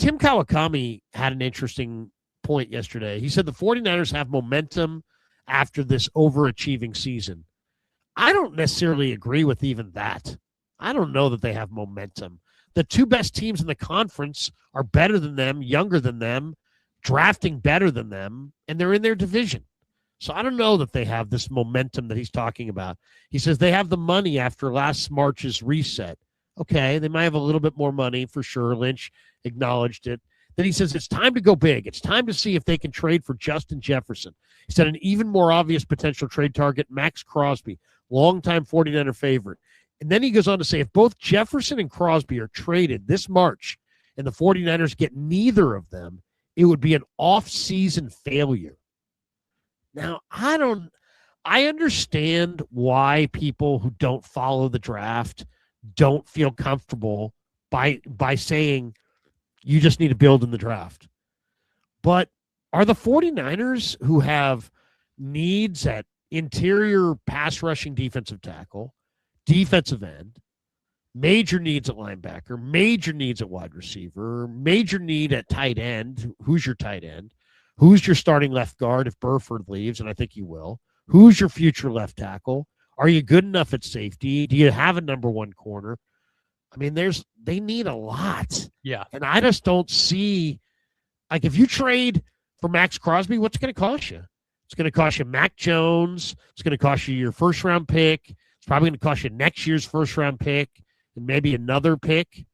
Tim Kawakami had an interesting point yesterday. He said the 49ers have momentum after this overachieving season. I don't necessarily agree with even that. I don't know that they have momentum. The two best teams in the conference are better than them, younger than them, drafting better than them, and they're in their division. So I don't know that they have this momentum that he's talking about. He says they have the money after last March's reset. Okay, they might have a little bit more money for sure. Lynch acknowledged it. Then he says it's time to go big. It's time to see if they can trade for Justin Jefferson. He said an even more obvious potential trade target, Max Crosby, longtime 49er favorite. And then he goes on to say if both Jefferson and Crosby are traded this March and the 49ers get neither of them, it would be an off-season failure. Now, I understand why people who don't follow the draft don't feel comfortable by saying you just need to build in the draft. But are the 49ers, who have needs at interior pass rushing defensive tackle, defensive end, major needs at linebacker, major needs at wide receiver, major need at tight end? Who's your tight end? Who's your starting left guard if Burford leaves, and I think he will? Who's your future left tackle? Are you good enough at safety? Do you have a number one corner? I mean, they need a lot. Yeah. And I just don't see, like, if you trade for Max Crosby, what's it going to cost you? It's going to cost you Mack Jones. It's going to cost you your first-round pick. It's probably going to cost you next year's first-round pick and maybe another pick.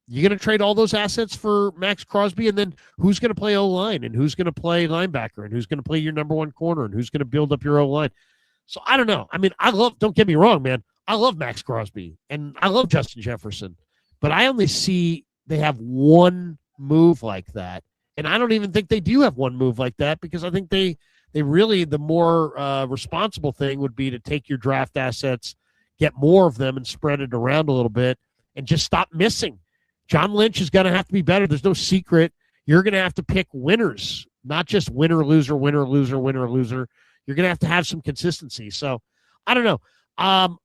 You're going to trade all those assets for Max Crosby, and then who's going to play O-line, and who's going to play linebacker, and who's going to play your number one corner, and who's going to build up your O-line? So I don't know. I mean, don't get me wrong, man. I love Max Crosby, and I love Justin Jefferson, but I only see they have one move like that, and I don't even think they do have one move like that, because I think they really, the more responsible thing would be to take your draft assets, get more of them, and spread it around a little bit, and just stop missing. John Lynch is going to have to be better. There's no secret. You're going to have to pick winners, not just winner, loser, winner, loser, winner, loser. You're going to have some consistency. So I don't know. I'm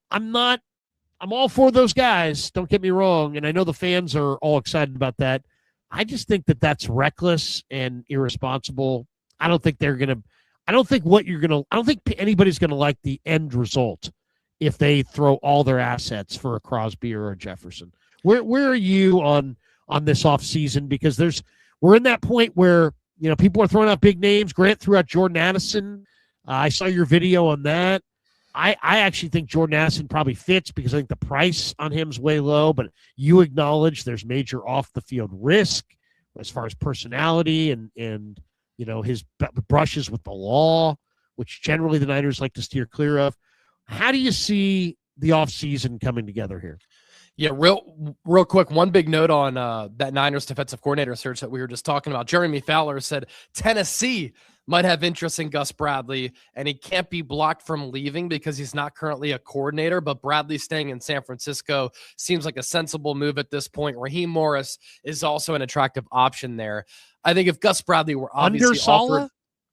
all for those guys. Don't get me wrong. And I know the fans are all excited about that. I just think that that's reckless and irresponsible. I don't think anybody's going to like the end result if they throw all their assets for a Crosby or a Jefferson. Where are you on this offseason? Because we're in that point where, people are throwing out big names. Grant threw out Jordan Addison. I saw your video on that. I actually think Jordan Addison probably fits because I think the price on him is way low, but you acknowledge there's major off-the-field risk as far as personality and his brushes with the law, which generally the Niners like to steer clear of. How do you see the offseason coming together here? Yeah, real quick, one big note on that Niners defensive coordinator search that we were just talking about. Jeremy Fowler said Tennessee might have interest in Gus Bradley, and he can't be blocked from leaving because he's not currently a coordinator, but Bradley staying in San Francisco seems like a sensible move at this point. Raheem Morris is also an attractive option there. I think if Gus Bradley were obviously under Saleh, offered,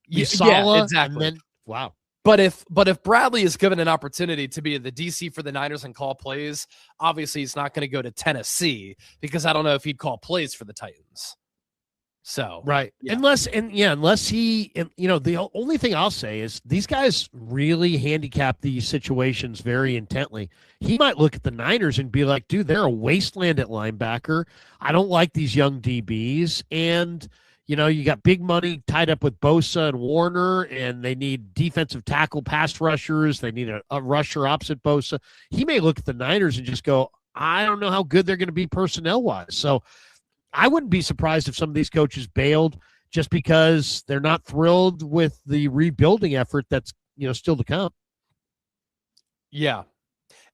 yeah, exactly. Wow. But if Bradley is given an opportunity to be the DC for the Niners and call plays, obviously he's not going to go to Tennessee because I don't know if he'd call plays for the Titans. So right, yeah. unless he, the only thing I'll say is these guys really handicap these situations very intently. He might look at the Niners and be like, dude, they're a wasteland at linebacker. I don't like these young DBs, and you got big money tied up with Bosa and Warner, and they need defensive tackle pass rushers. They need a rusher opposite Bosa. He may look at the Niners and just go, I don't know how good they're going to be personnel-wise. So I wouldn't be surprised if some of these coaches bailed just because they're not thrilled with the rebuilding effort that's, still to come. Yeah.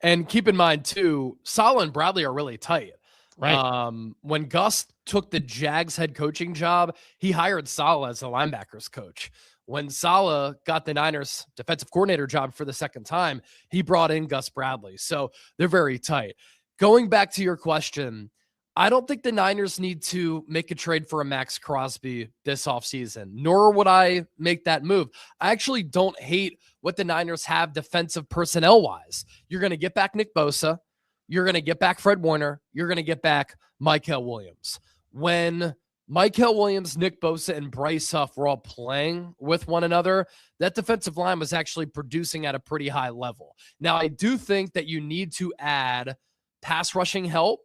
And keep in mind, too, Saleh and Bradley are really tight. Right. When Gus took the Jags head coaching job, he hired Saleh as the linebackers coach. When Saleh got the Niners defensive coordinator job for the second time, he brought in Gus Bradley. So they're very tight. Going back to your question, I don't think the Niners need to make a trade for a Max Crosby this offseason, nor would I make that move. I actually don't hate what the Niners have defensive personnel-wise. You're going to get back Nick Bosa. You're going to get back Fred Warner. You're going to get back Micah Williams. When Mykel Williams, Nick Bosa, and Bryce Huff were all playing with one another, that defensive line was actually producing at a pretty high level. Now, I do think that you need to add pass rushing help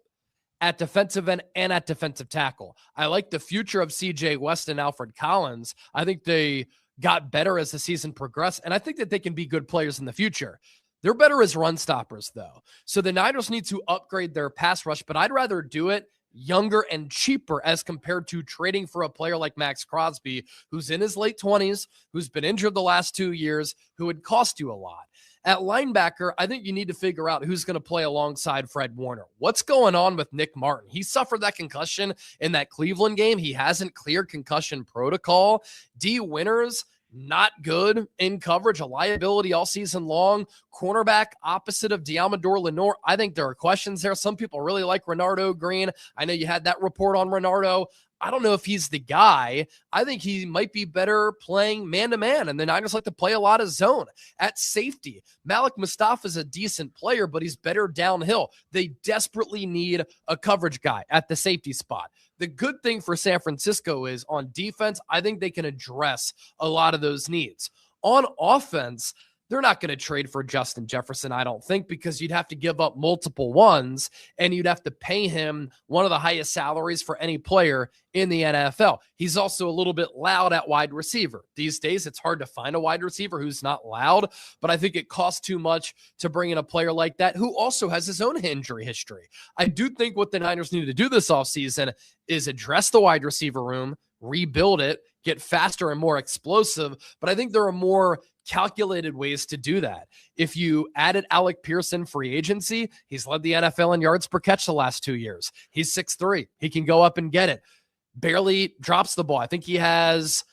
at defensive end and at defensive tackle. I like the future of CJ West and Alfred Collins. I think they got better as the season progressed, and I think that they can be good players in the future. They're better as run stoppers, though. So the Niners need to upgrade their pass rush, but I'd rather do it younger and cheaper as compared to trading for a player like Max Crosby, who's in his late 20s, who's been injured the last 2 years, who would cost you a lot. At linebacker, I think you need to figure out who's going to play alongside Fred Warner. What's going on with Nick Martin? He suffered that concussion in that Cleveland game. He hasn't cleared concussion protocol. D. Winters, not good in coverage, a liability all season long. Cornerback opposite of Diamador Lenore. I think there are questions there. Some people really like Renardo Green. I know you had that report on Renardo. I don't know if he's the guy. I think he might be better playing man-to-man, and the Niners like to play a lot of zone. At safety, Malik Mustafa is a decent player, but he's better downhill. They desperately need a coverage guy at the safety spot. The good thing for San Francisco is on defense, I think they can address a lot of those needs. On offense, they're not going to trade for Justin Jefferson, I don't think, because you'd have to give up multiple ones and you'd have to pay him one of the highest salaries for any player in the NFL. He's also a little bit loud at wide receiver. These days, it's hard to find a wide receiver who's not loud, but I think it costs too much to bring in a player like that who also has his own injury history. I do think what the Niners need to do this offseason is address the wide receiver room, rebuild it, get faster and more explosive, but I think there are more calculated ways to do that. If you added Alec Pearson free agency, he's led the NFL in yards per catch the last 2 years. He's 6'3". He can go up and get it. Barely drops the ball. I think he has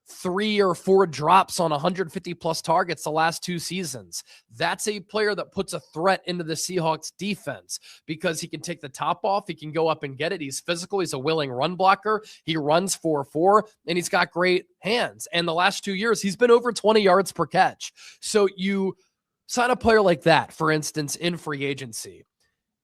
3 or 4 drops on 150 plus targets the last 2 seasons. That's a player that puts a threat into the Seahawks defense because he can take the top off. He can go up and get it. He's physical. He's a willing run blocker. He runs 4.4 and he's got great hands. And the last 2 years, he's been over 20 yards per catch. So you sign a player like that, for instance, in free agency.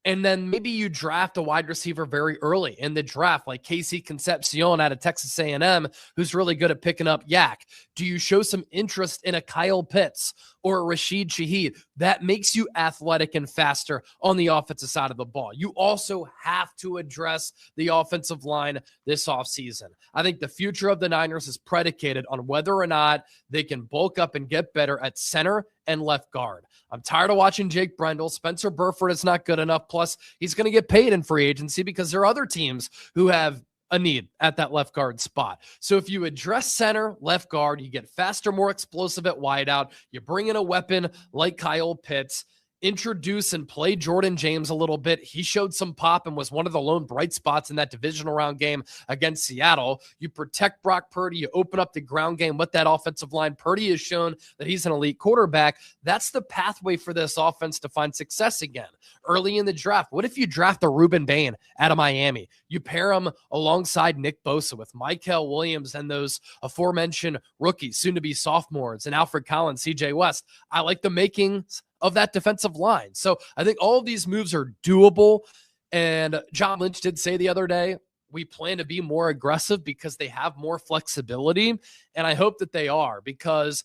And then maybe you draft a wide receiver very early in the draft, like Casey Concepcion out of Texas A&M, who's really good at picking up yak. Do you show some interest in a Kyle Pitts or a Rashid Shaheed? That makes you athletic and faster on the offensive side of the ball. You also have to address the offensive line this offseason. I think the future of the Niners is predicated on whether or not they can bulk up and get better at center and left guard. I'm tired of watching Jake Brendel. Spencer Burford is not good enough. Plus, he's going to get paid in free agency because there are other teams who have a need at that left guard spot. So if you address center, left guard, you get faster, more explosive at wideout. You bring in a weapon like Kyle Pitts, introduce and play Jordan James a little bit. He showed some pop and was one of the lone bright spots in that divisional round game against Seattle. You protect Brock Purdy. You open up the ground game with that offensive line. Purdy has shown that he's an elite quarterback. That's the pathway for this offense to find success again. Early in the draft, what if you draft a Reuben Bain out of Miami? You pair him alongside Nick Bosa with Mykel Williams and those aforementioned rookies, soon to be sophomores, and Alfred Collins, CJ West. I like the makings of that defensive line. So I think all of these moves are doable. And John Lynch did say the other day, we plan to be more aggressive because they have more flexibility. And I hope that they are, because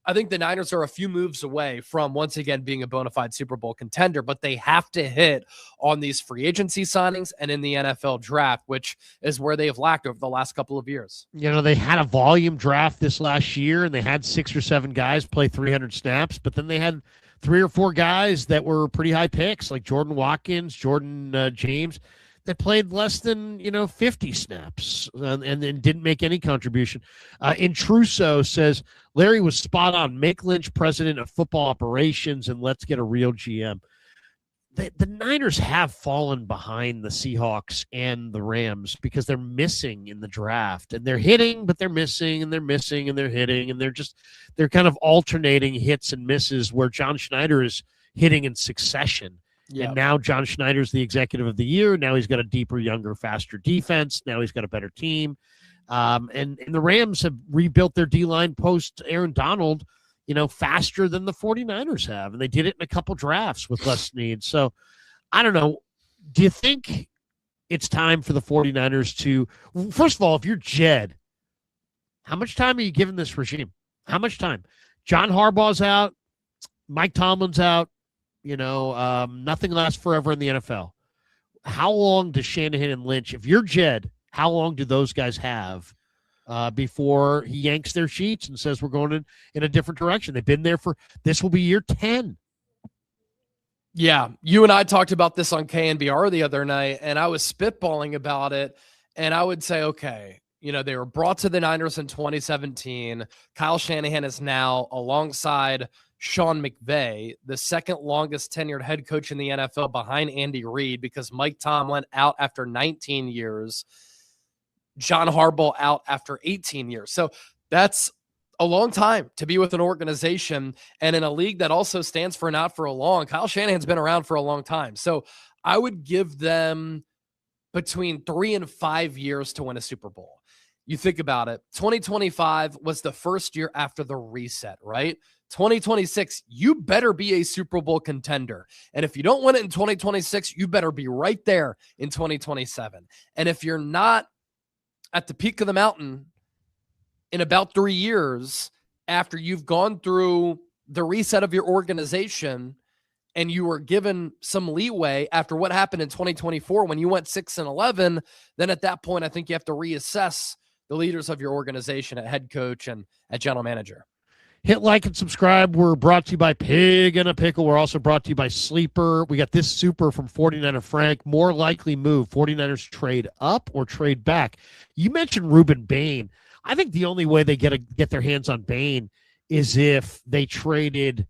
I think the Niners are a few moves away from once again being a bona fide Super Bowl contender, but they have to hit on these free agency signings and in the NFL draft, which is where they've lacked over the last couple of years. You know, they had a volume draft this last year and they had 6 or 7 guys play 300 snaps, but then they had 3 or 4 guys that were pretty high picks, like Jordan Watkins, Jordan James, that played less than 50 snaps and then didn't make any contribution. Intruso says Larry was spot on. Make Lynch president of football operations and let's get a real GM. The Niners have fallen behind the Seahawks and the Rams because they're missing in the draft, and they're hitting, but they're missing, and they're missing, and they're hitting, and they're kind of alternating hits and misses where John Schneider is hitting in succession. Yep. And now John Schneider's the executive of the year. Now he's got a deeper, younger, faster defense. Now he's got a better team. And the Rams have rebuilt their D-line post Aaron Donald, faster than the 49ers have. And they did it in a couple drafts with less needs. So I don't know. Do you think it's time for the 49ers to, first of all, if you're Jed, how much time are you giving this regime? How much time? John Harbaugh's out. Mike Tomlin's out. Nothing lasts forever in the NFL. How long does Shanahan and Lynch, if you're Jed, how long do those guys have before he yanks their sheets and says we're going in a different direction? They've been there this will be year 10. Yeah, you and I talked about this on KNBR the other night, and I was spitballing about it, and I would say, okay, they were brought to the Niners in 2017. Kyle Shanahan is now, alongside Sean McVay, the second longest tenured head coach in the NFL behind Andy Reid, because Mike Tomlin out after 19 years, John Harbaugh out after 18 years. So that's a long time to be with an organization, and in a league that also stands for not for a long. Kyle Shanahan's been around for a long time. So I would give them between 3 and 5 years to win a Super Bowl. You think about it. 2025 was the first year after the reset, right? 2026, you better be a Super Bowl contender. And if you don't win it in 2026, you better be right there in 2027. And if you're not at the peak of the mountain in about 3 years after you've gone through the reset of your organization and you were given some leeway after what happened in 2024 when you went 6-11, then at that point, I think you have to reassess the leaders of your organization at head coach and at general manager. Hit like and subscribe. We're brought to you by Pig and a Pickle. We're also brought to you by Sleeper. We got this super from 49er Frank. More likely move, 49ers trade up or trade back. You mentioned Reuben Bain. I think the only way they get their hands on Bain is if they traded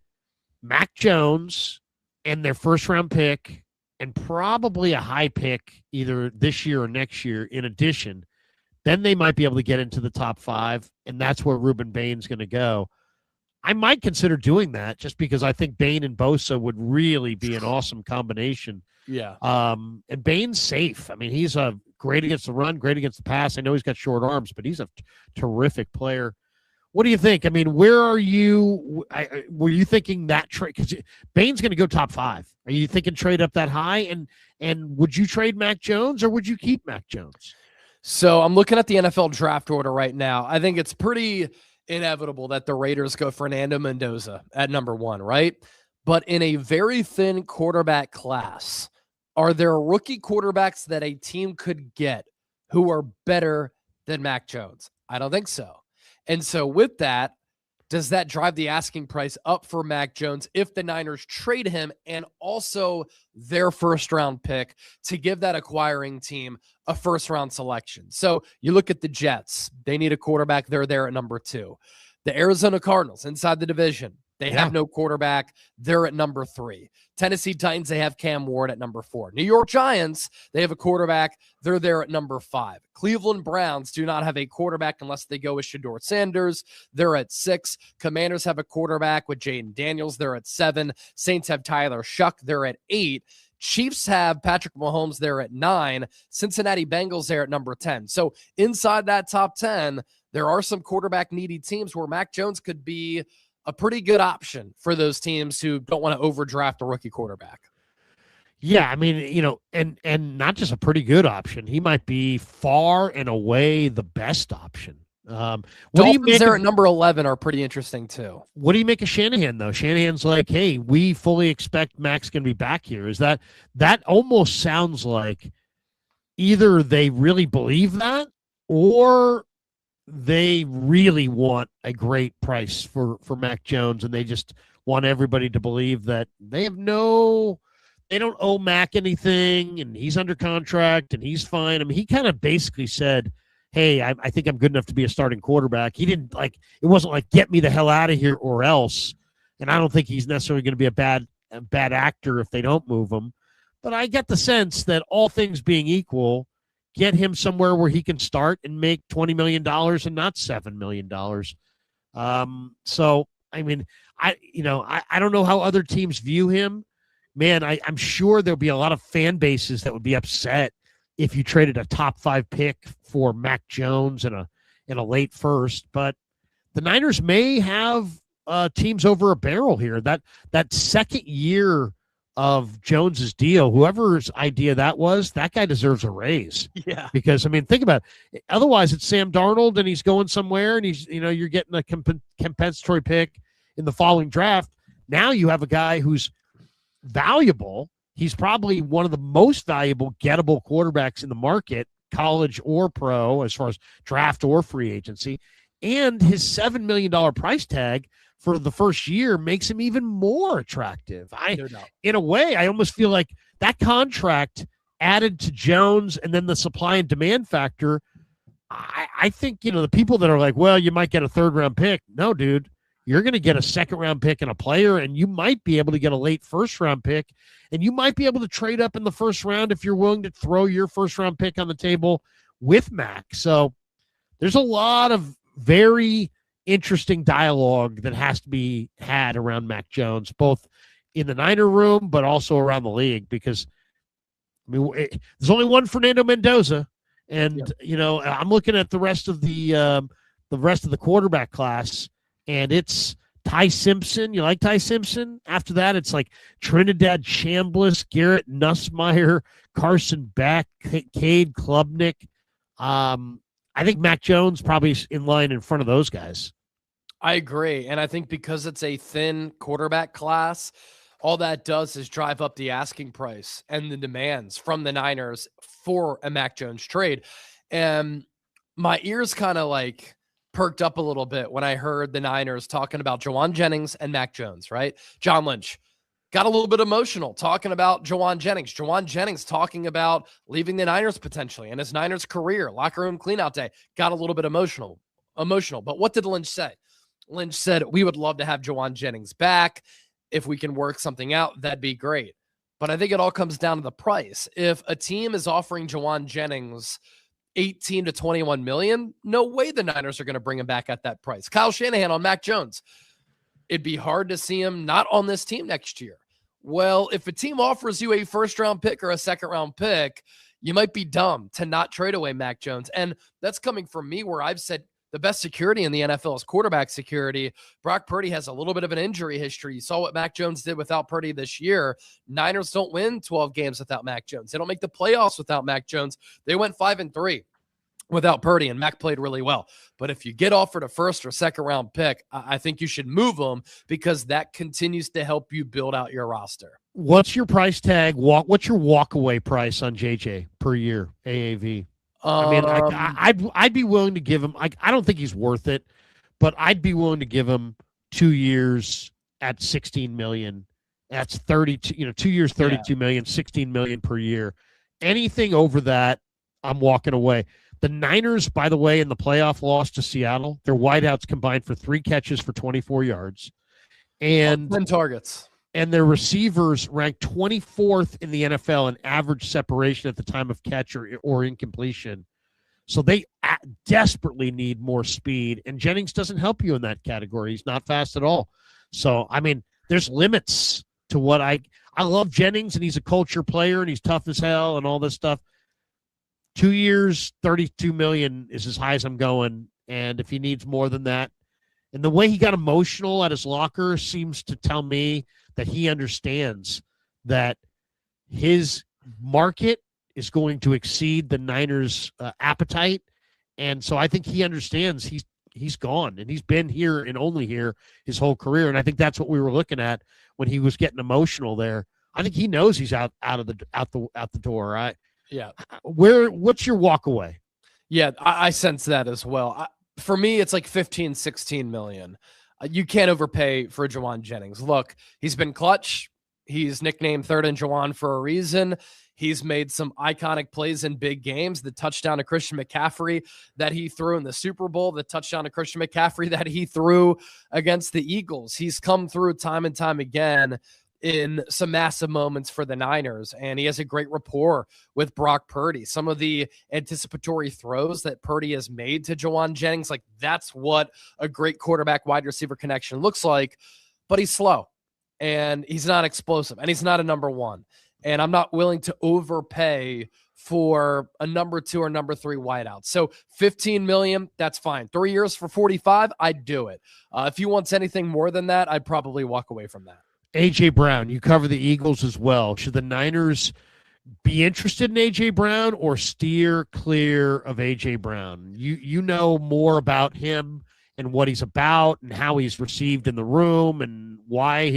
Mack Jones and their first-round pick and probably a high pick either this year or next year in addition. Then they might be able to get into the top 5, and that's where Reuben Bain's going to go. I might consider doing that just because I think Bain and Bosa would really be an awesome combination. Yeah. And Bain's safe. I mean, he's great against the run, great against the pass. I know he's got short arms, but he's a terrific player. What do you think? I mean, where are you? Were you thinking that trade? Because Bain's going to go top 5. Are you thinking trade up that high? And would you trade Mack Jones or would you keep Mack Jones? So I'm looking at the NFL draft order right now. I think it's pretty inevitable that the Raiders go Fernando Mendoza at number 1, right? But in a very thin quarterback class, are there rookie quarterbacks that a team could get who are better than Mack Jones? I don't think so. And so with that, does that drive the asking price up for Mack Jones if the Niners trade him and also their first-round pick to give that acquiring team a first-round selection? So you look at the Jets. They need a quarterback. They're there at number 2. The Arizona Cardinals inside the division. They have no quarterback. They're at number 3. Tennessee Titans, they have Cam Ward at number 4. New York Giants, they have a quarterback. They're there at number 5. Cleveland Browns do not have a quarterback unless they go with Shedeur Sanders. They're at 6. Commanders have a quarterback with Jaden Daniels. They're at 7. Saints have Tyler Shuck. They're at 8. Chiefs have Patrick Mahomes. They're at 9. Cincinnati Bengals there at number 10. So inside that top 10, there are some quarterback needy teams where Mack Jones could be a pretty good option for those teams who don't want to overdraft a rookie quarterback. Yeah, I mean, and not just a pretty good option. He might be far and away the best option. Dolphins there at number 11 are pretty interesting too. What do you make of Shanahan, though? Shanahan's like, hey, we fully expect Mack's going to be back here. Is that almost sounds like either they really believe that or they really want a great price for Mack Jones, and they just want everybody to believe that they don't owe Mack anything, and he's under contract, and he's fine. I mean, he kind of basically said, hey, I think I'm good enough to be a starting quarterback. He didn't it wasn't like, get me the hell out of here or else. And I don't think he's necessarily going to be a bad actor if they don't move him. But I get the sense that all things being equal, get him somewhere where he can start and make $20 million and not $7 million. So, I mean, I don't know how other teams view him. Man, I'm sure there'll be a lot of fan bases that would be upset if you traded a top 5 pick for Mack Jones in a late first. But the Niners may have teams over a barrel here. That second year of Jones's deal, whoever's idea that was, that guy deserves a raise. Yeah. Because, I mean, think about it. Otherwise, it's Sam Darnold and he's going somewhere and you're getting a compensatory pick in the following draft. Now you have a guy who's valuable. He's probably one of the most valuable gettable quarterbacks in the market, college or pro, as far as draft or free agency. And his $7 million price tag for the first year makes him even more attractive. In a way, I almost feel like that contract added to Jones and then the supply and demand factor. I think, the people that are like, well, you might get a third-round pick. No, dude. You're going to get a second-round pick and a player, and you might be able to get a late first-round pick, and you might be able to trade up in the first round if you're willing to throw your first-round pick on the table with Mack. So there's a lot of very interesting dialogue that has to be had around Mack Jones, both in the Niner room but also around the league, because there's only one Fernando Mendoza, and I'm looking at the rest of the quarterback class, and it's Ty Simpson. You like Ty Simpson? After that, it's like Trinidad Chambliss, Garrett Nussmeier, Carson Beck, Cade Klubnik. I think Mack Jones probably is in line in front of those guys. I agree. And I think because it's a thin quarterback class, all that does is drive up the asking price and the demands from the Niners for a Mack Jones trade. And my ears kind of like perked up a little bit when I heard the Niners talking about Jauan Jennings and Mack Jones, right? John Lynch got a little bit emotional talking about Jauan Jennings. Jauan Jennings talking about leaving the Niners potentially and his Niners career, locker room cleanout day, got a little bit emotional. But what did Lynch say? Lynch said, we would love to have Jauan Jennings back. If we can work something out, that'd be great. But I think it all comes down to the price. If a team is offering Jauan Jennings 18 to 21 million, no way the Niners are going to bring him back at that price. Kyle Shanahan on Mack Jones. It'd be hard to see him not on this team next year. Well, if a team offers you a first-round pick or a second-round pick, you might be dumb to not trade away Mack Jones. And that's coming from me, where I've said the best security in the NFL is quarterback security. Brock Purdy has a little bit of an injury history. You saw what Mack Jones did without Purdy this year. Niners don't win 12 games without Mack Jones. They don't make the playoffs without Mack Jones. They went 5-3 without Purdy, and Mack played really well. But if you get offered a first or second round pick, I think you should move them, because that continues to help you build out your roster. What's your price tag? What's your walkaway price on JJ per year, AAV? I mean, I'd be willing to give him. I don't think he's worth it, but I'd be willing to give him 2 years at $16 million. That's 32. 2 years, $32 million, $16 million per year. Anything over that, I'm walking away. The Niners, by the way, in the playoff loss to Seattle, their wideouts combined for 3 catches for 24 yards, and 10 targets. And their receivers ranked 24th in the NFL in average separation at the time of catch or incompletion. So they desperately need more speed, and Jennings doesn't help you in that category. He's not fast at all. So, I mean, there's limits to what I love Jennings, and he's a culture player, and he's tough as hell and all this stuff. 2 years, $32 million is as high as I'm going, and if he needs more than that, and the way he got emotional at his locker seems to tell me that he understands that his market is going to exceed the Niners' appetite. And so I think he understands he's gone, and he's been here and only here his whole career. And I think that's what we were looking at when he was getting emotional there. I think he knows he's out the door, right? Yeah. What's your walk away? Yeah, I sense that as well. For me, it's like 15, 16 million. You can't overpay for Jauan Jennings. Look, he's been clutch. He's nicknamed Third and Jauan for a reason. He's made some iconic plays in big games. The touchdown to Christian McCaffrey that he threw in the Super Bowl, the touchdown to Christian McCaffrey that he threw against the Eagles. He's come through time and time again in some massive moments for the Niners, and he has a great rapport with Brock Purdy. Some of the anticipatory throws that Purdy has made to Jauan Jennings, like that's what a great quarterback wide receiver connection looks like. But he's slow, and he's not explosive, and he's not a number one. And I'm not willing to overpay for a number 2 or number 3 wideout. So 15 million, that's fine. 3 years for 45, I'd do it. If he wants anything more than that, I'd probably walk away from that. A.J. Brown, you cover the Eagles as well. Should the Niners be interested in A.J. Brown or steer clear of A.J. Brown? You know more about him and what he's about and how he's received in the room and why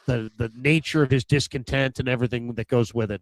the nature of his discontent and everything that goes with it.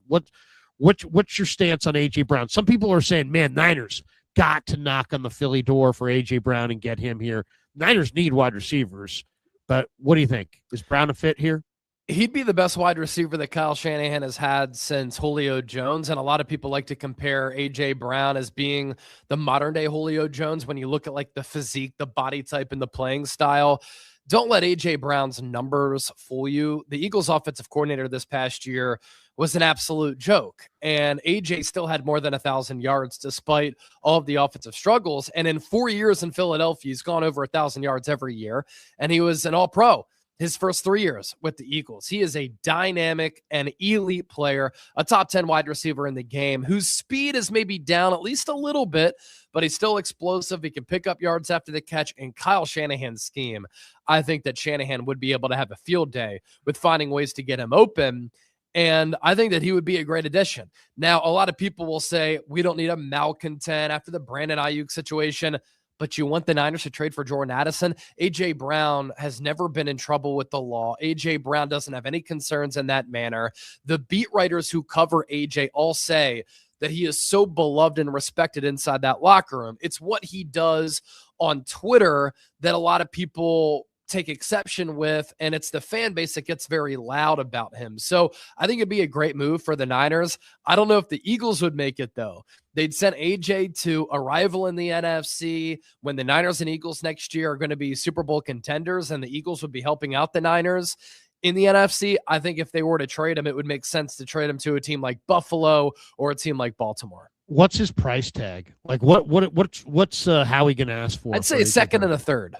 What's your stance on A.J. Brown? Some people are saying, man, Niners got to knock on the Philly door for A.J. Brown and get him here. Niners need wide receivers, but what do you think? Is Brown a fit here? He'd be the best wide receiver that Kyle Shanahan has had since Julio Jones. And a lot of people like to compare A.J. Brown as being the modern day Julio Jones when you look at like the physique, the body type, and the playing style. Don't let A.J. Brown's numbers fool you. The Eagles offensive coordinator this past year was an absolute joke. And A.J. still had more than 1,000 yards despite all of the offensive struggles. And in 4 years in Philadelphia, he's gone over 1,000 yards every year. And he was an all-pro his first 3 years with the Eagles. He is a dynamic and elite player, a top 10 wide receiver in the game, whose speed is maybe down at least a little bit, but he's still explosive. He can pick up yards after the catch. And Kyle Shanahan's scheme, I think that Shanahan would be able to have a field day with finding ways to get him open. And I think that he would be a great addition. Now, a lot of people will say, we don't need a malcontent after the Brandon Aiyuk situation. But you want the Niners to trade for Jordan Addison? A.J. Brown has never been in trouble with the law. A.J. Brown doesn't have any concerns in that manner. The beat writers who cover A.J. all say that he is so beloved and respected inside that locker room. It's what he does on Twitter that a lot of people take exception with, and it's the fan base that gets very loud about him. So I think it'd be a great move for the Niners. I don't know if the Eagles would make it, though. They'd send AJ to a rival in the NFC when the Niners and Eagles next year are going to be Super Bowl contenders, and the Eagles would be helping out the Niners in the NFC. I think if they were to trade him, it would make sense to trade him to a team like Buffalo or a team like Baltimore. What's his price tag? Like what's Howie going to ask for? I'd say a second and a third.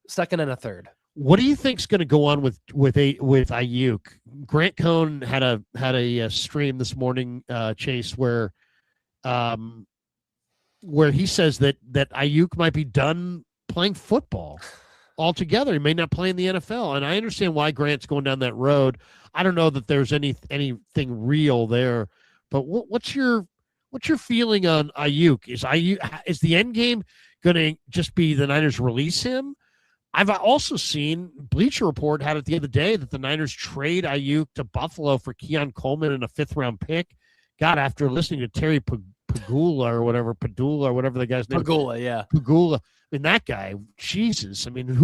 Second and a third. What do you think's going to go on with Aiyuk? Grant Cohn had a stream this morning, Chase, where he says that Aiyuk might be done playing football altogether. He may not play in the NFL, and I understand why Grant's going down that road. I don't know that there's anything real there, but what's your feeling on Aiyuk? Is the end game going to just be the Niners release him? I've also seen Bleacher Report had it the other day that the Niners trade Aiyuk to Buffalo for Keon Coleman and a 5th-round pick. God, after listening to Terry Padula or whatever the guy's name. Pagula, yeah. Pagula. I mean, that guy, Jesus. I mean,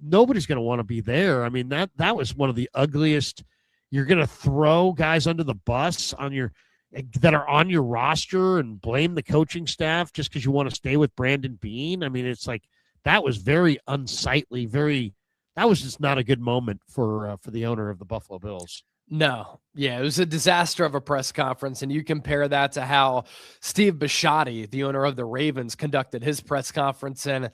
nobody's going to want to be there. I mean, that was one of the ugliest. You're going to throw guys under the bus that are on your roster and blame the coaching staff just because you want to stay with Brandon Beane. I mean, it's like, that was very unsightly. That was just not a good moment for the owner of the Buffalo Bills. No. Yeah, it was a disaster of a press conference, and you compare that to how Steve Bisciotti, the owner of the Ravens, conducted his press conference, and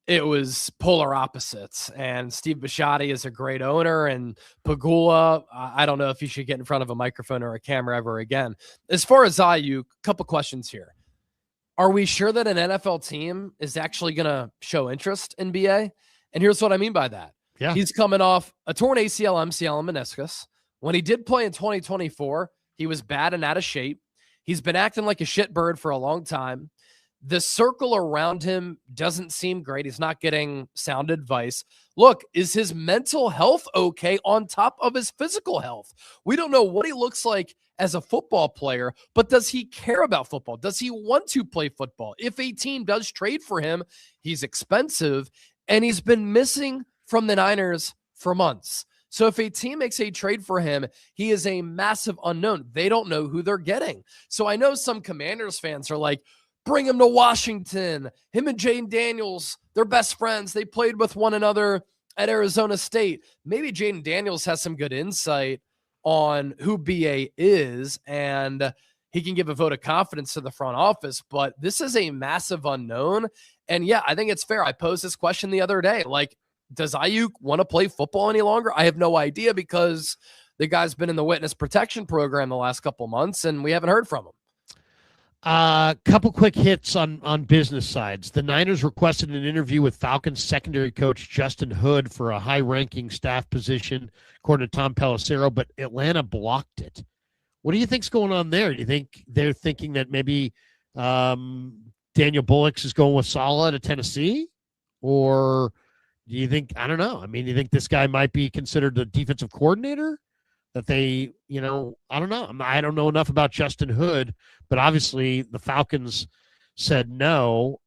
it was polar opposites. And Steve Bisciotti is a great owner, and Pagula, I don't know if he should get in front of a microphone or a camera ever again. As far as Aiyuk, a couple questions here. Are we sure that an NFL team is actually going to show interest in BA? And here's what I mean by that. Yeah. He's coming off a torn ACL, MCL, and meniscus. When he did play in 2024, he was bad and out of shape. He's been acting like a shitbird for a long time. The circle around him doesn't seem great. He's not getting sound advice. Look, is his mental health okay on top of his physical health? We don't know what he looks like as a football player, but does he care about football? Does he want to play football? If a team does trade for him, he's expensive, and he's been missing from the Niners for months. So if a team makes a trade for him, he is a massive unknown. They don't know who they're getting. So I know some Commanders fans are like, bring him to Washington. Him and Jaden Daniels, they're best friends. They played with one another at Arizona State. Maybe Jaden Daniels has some good insight on who BA is, and he can give a vote of confidence to the front office, but this is a massive unknown. And yeah, I think it's fair. I posed this question the other day, like, does Aiyuk want to play football any longer? I have no idea because the guy's been in the witness protection program the last couple months and we haven't heard from him. Couple quick hits on business sides. The Niners requested an interview with Falcons secondary coach Justin Hood for a high-ranking staff position, according to Tom Pelissero, but Atlanta blocked it. What do you think's going on there? Do you think they're thinking that maybe Daniel Bullocks is going with Saleh to Tennessee? Or do you think, I don't know. I mean, do you think this guy might be considered the defensive coordinator? That they, I don't know. I don't know enough about Justin Hood, but obviously the Falcons said no.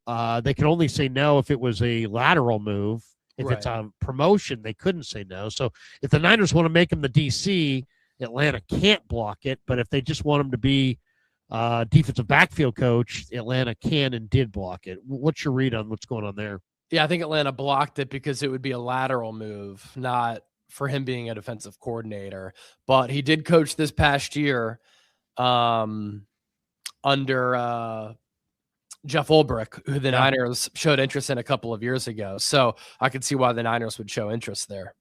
They can only say no if it was a lateral move. If it's a promotion, they couldn't say no. So if the Niners want to make him the DC, Atlanta can't block it. But if they just want him to be defensive backfield coach, Atlanta can and did block it. What's your read on what's going on there? Yeah, I think Atlanta blocked it because it would be a lateral move, not for him being a defensive coordinator. But he did coach this past year under Jeff Ulbrich, who the Niners showed interest in a couple of years ago. So I could see why the Niners would show interest there.